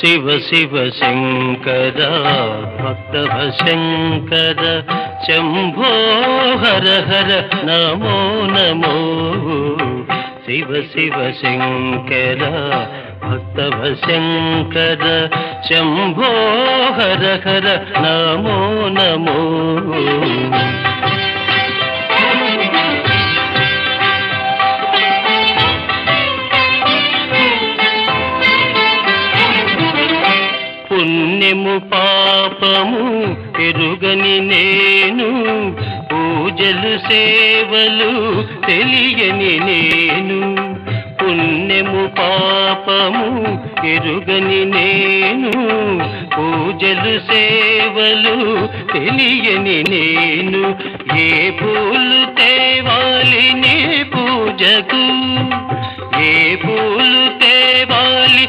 శివ శివ శంకర భక్తవ శంకర శంభో హర హర నమో నమో శివ శివ శంకర భక్తవ శంకర శంభో హర హర నమో నమో పుణ్యము పాపము ఎరుగని నేను పూజలు సేవలు తెలియని నేను పుణ్యము పాపము ఎరుగని నేను పూజలు సేవలు తెలియని నేను ఏ పూలు తేవాలి నీ పూజకు ఏ పూలు తేవాలి